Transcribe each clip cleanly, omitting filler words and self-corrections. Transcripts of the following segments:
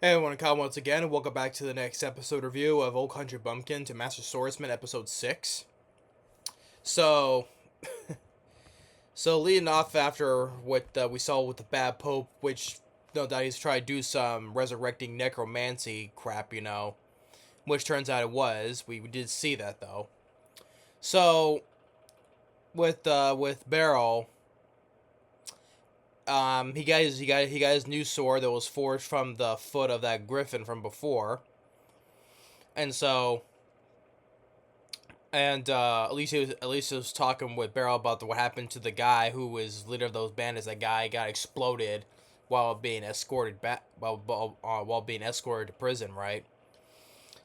Hey everyone, Kyle once again, and welcome back to the next episode review of Old Country Bumpkin to Master Swordsman, episode 6. So, so leading off after what we saw with the Bad Pope, which no doubt he's trying to do some resurrecting necromancy crap, which turns out it was. We did see that though. So, with Beryl, he got his new sword that was forged from the foot of that griffin from before, and so And at least he was talking with Beryl about what happened to the guy who was leader of those bandits. That guy got exploded while being escorted back while being escorted to prison, right?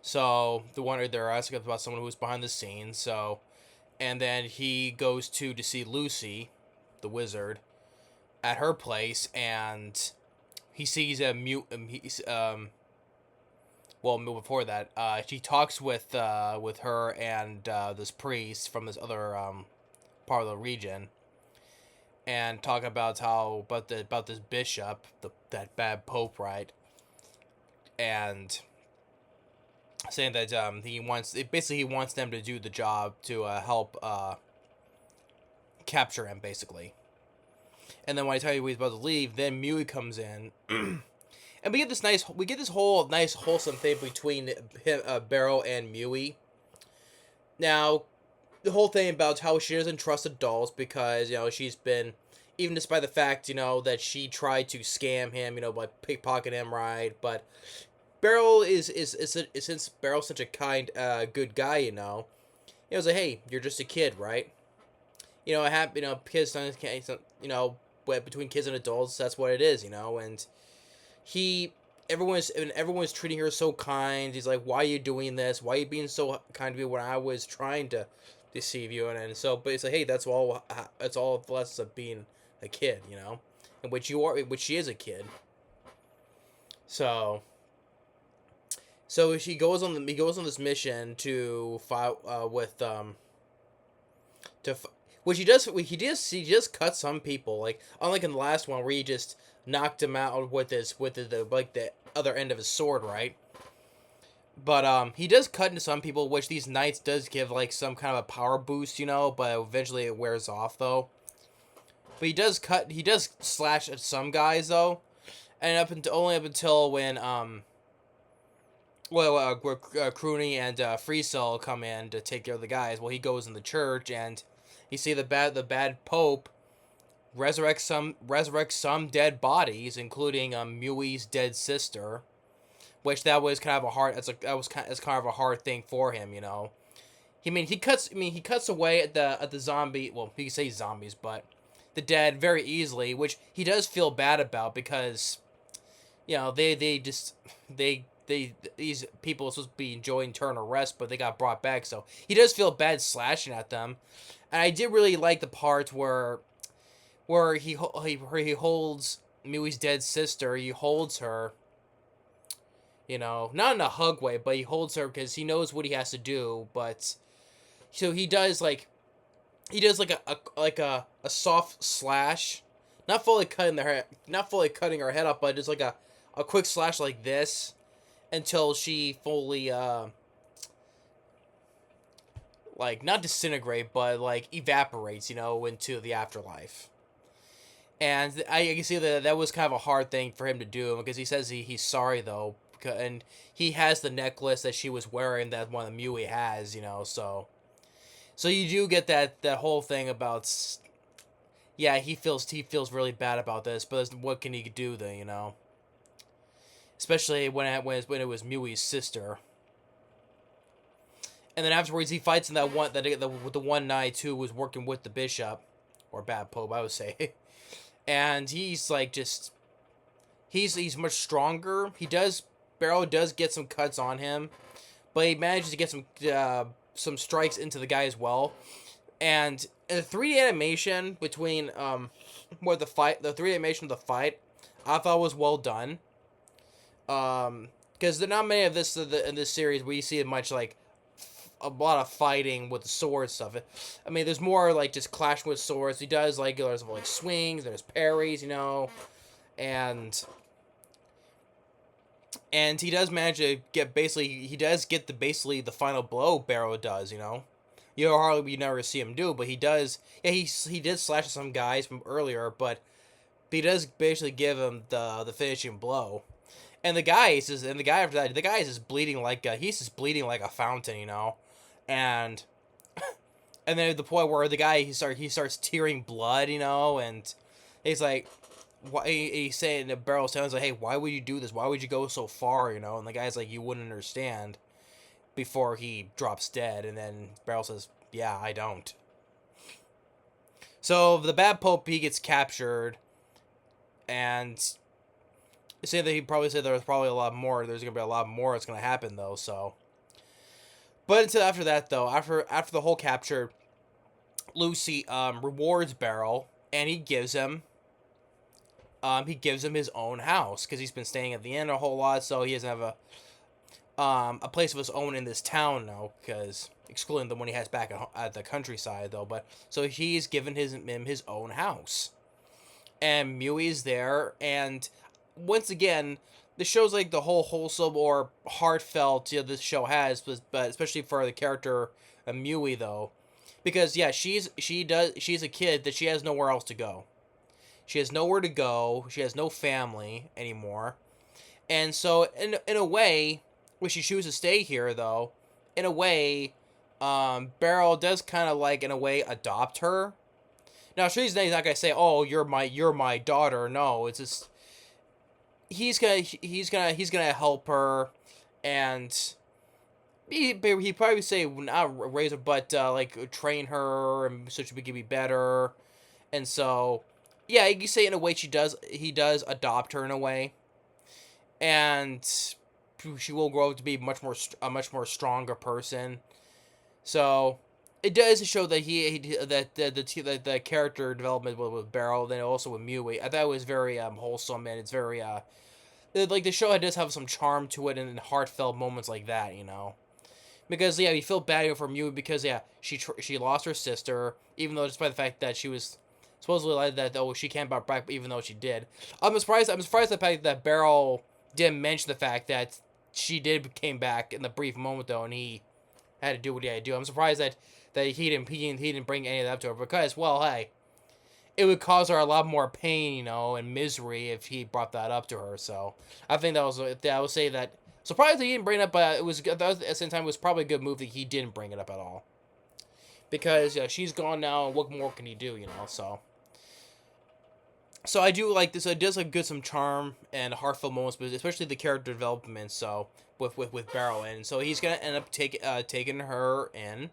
So they're asking about someone who's behind the scenes. And then he goes to see Lucy, the wizard, at her place, and he sees a mute. Well, before that, she talks with her and this priest from this other part of the region, and talk about about this bishop, that bad pope, right? And saying that he wants them to do the job to help capture him, basically. And then when I tell you he's about to leave, then Mewi comes in. And we get this whole nice wholesome thing between him, Beryl and Mewi. Now, the whole thing about how she doesn't trust adults because she's been, even despite the fact that she tried to scam him, by pickpocketing him, right? But Beryl is since Beryl's such a kind, good guy, it was like, hey, you're just a kid, right? I have kids, but between kids and adults, that's what it is, and he everyone's treating her so kind. He's like, why are you doing this? Why are you being so kind to me when I was trying to deceive you? And so, but it's like, hey, that's all the lessons of being a kid, in which which she is a kid. So he goes on this mission to fight with to which he just cut some people, like unlike in the last one where he just knocked him out with the other end of his sword, right? But he does cut into some people, which these knights does give like some kind of a power boost, but eventually it wears off though. But he does slash at some guys though, and only up until when Crooney and Free Cell come in to take care of the guys. Well, he goes in the church and you see the bad Pope resurrect some dead bodies, including Mewi's dead sister, which that was kind of a hard. That's kind of a hard thing for him, he cuts away at the zombie. Well, you can say zombies, but the dead very easily, which he does feel bad about because they these people are supposed to be enjoying eternal rest, but they got brought back, so he does feel bad slashing at them. And I did really like the part where he holds Miwi's dead sister. He holds her, not in a hug way, but he holds her because he knows what he has to do. But so he does like a soft slash, not fully cutting her head off, but just like a quick slash like this until she fully like not disintegrate, but like evaporates, into the afterlife. And I can see that was kind of a hard thing for him to do because he says he's sorry though, and he has the necklace that she was wearing that one of the Mewi has, so you do get that whole thing about, yeah, he feels really bad about this, but what can he do then, especially when it was Mewi's sister. And then afterwards he fights in with the one knight who was working with the bishop, or bad pope I would say. And he's like just he's much stronger. Beryl does get some cuts on him, but he manages to get some strikes into the guy as well. And the 3D animation between the 3D animation of the fight, I thought was well done. Because there are not many of this in this series where you see much like a lot of fighting with the sword stuff. I mean, there's more like just clashing with swords. He does like there's like swings, there's parries, and And he does manage to get he does get the final blow. Beryl does, you know. You never see him do, but he does. Yeah, he did slash at some guys from earlier, but he does basically give him the finishing blow. And the guy after that, the guy is just bleeding like he's just bleeding like a fountain, you know, and then the point where the guy he starts tearing blood, you know, and he's like, why he's saying to Beryl sounds like, hey, why would you do this? Why would you go so far, you know? And the guy's like, you wouldn't understand, before he drops dead, and then Beryl says, yeah, I don't. So the bad pope, he gets captured, and say that he probably said there's probably a lot more. There's gonna be a lot more that's gonna happen though. So, but until after that though, after the whole capture, Lucy rewards Beryl, and he gives him his own house because he's been staying at the inn a whole lot, so he doesn't have a place of his own in this town now, because excluding the one he has back at the countryside though. But so he's given him his own house, and Mewi's there, and once again, the show's like the whole wholesome or heartfelt, this show has, but especially for the character of Mewi though, because yeah, she's a kid that she has nowhere else to go. She has nowhere to go. She has no family anymore, and so in a way, when she chooses to stay here though, in a way, Beryl does kind of like in a way adopt her. Now she's not gonna say, "Oh, you're my daughter." No, it's just he's gonna help her, and he probably say not raise her, but like train her, and so she can be better. And so, yeah, you say in a way he does adopt her in a way, and she will grow to be a much more stronger person. So it does show that the character development with Beryl, then also with Mewi, I thought it was very wholesome, and it's very like the show does have some charm to it, and heartfelt moments like that, you know. Because yeah, you feel bad for Mew because yeah, she lost her sister, even though despite the fact that she was supposedly like that, oh, she can't bounce back, even though she did. I'm surprised at the fact that Beryl didn't mention the fact that she came back in the brief moment though, and he had to do what he had to do. I'm surprised that he didn't bring any of that up to her, because well, hey, it would cause her a lot more pain, you know, and misery if he brought that up to her. So I think I would say that surprised that he didn't bring it up, but at the same time it was probably a good move that he didn't bring it up at all, because yeah, she's gone now, and what more can he do, you know? So I do like this. It does like good some charm and heartfelt moments, but especially the character development. So with Beryl, and so he's gonna end up taking her in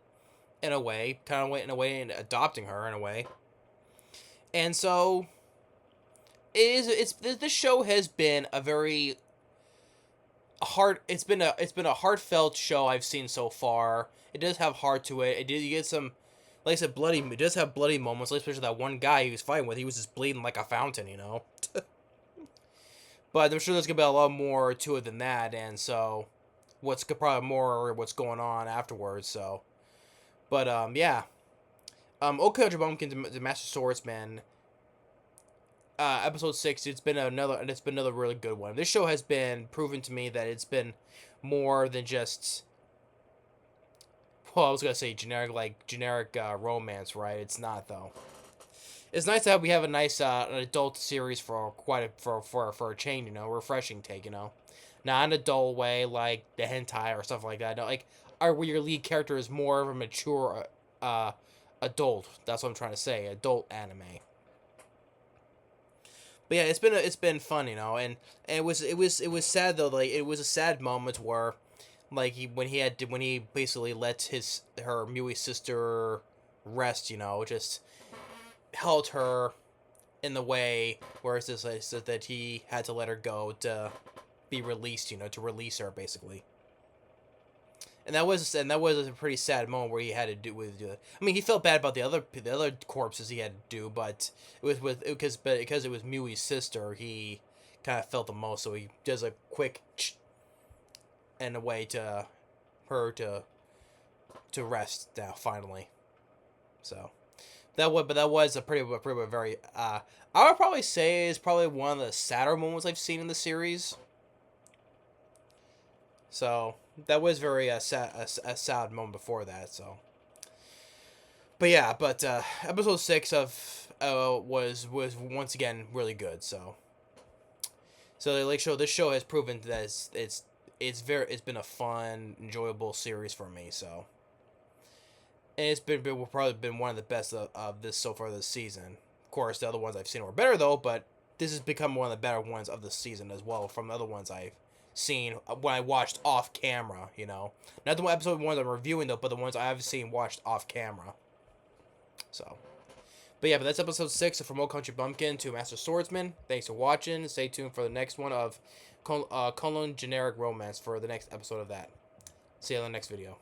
a way, and adopting her in a way. And so this show has been a very it's been a heartfelt show I've seen so far. It does have heart to it. You get some, like I said, bloody. It does have bloody moments, like especially that one guy he was fighting with. He was just bleeding like a fountain, you know. But I'm sure there's gonna be a lot more to it than that, and so probably more what's going on afterwards. So, but yeah, Country Bumpkin, the Master Swordsman, episode 6. It's been another really good one. This show has been proven to me that it's been more than just, well, I was gonna say generic romance, right? It's not though. It's nice that we have a nice an adult series for for a change, you know, refreshing take, you know, not an adult way like the hentai or stuff like that. No, like where your lead character is more of a mature adult. That's what I'm trying to say. Adult anime. But yeah, it's been fun, you know, and it was sad though. Like it was a sad moment where, like when he basically let her Mewi sister rest, you know, just held her in the way where it's just like, so that he had to let her go to be released, you know, to release her basically. And that was a pretty sad moment where he had to do it. I mean, he felt bad about the other corpses he had to do, but it was because it was Mewi's sister, he kind of felt the most. So he does a quick and a way to her to rest now finally. So that was a pretty very I would probably say is probably one of the sadder moments I've seen in the series. So that was very a sad moment before that. So, but yeah, but episode 6 of was once again really good. So the Lake Show, this show has proven that it's been a fun, enjoyable series for me. So, and it's probably been one of the best of this so far this season. Of course, the other ones I've seen were better though, but this has become one of the better ones of the season as well from the other ones I've seen when I watched off camera. You know, not the episode ones I'm reviewing though, but the ones I've seen watched off camera. So. But yeah, but that's episode 6 of From Old Country Bumpkin to Master Swordsman. Thanks for watching. Stay tuned for the next one of Colon Generic Romance for the next episode of that. See you on the next video.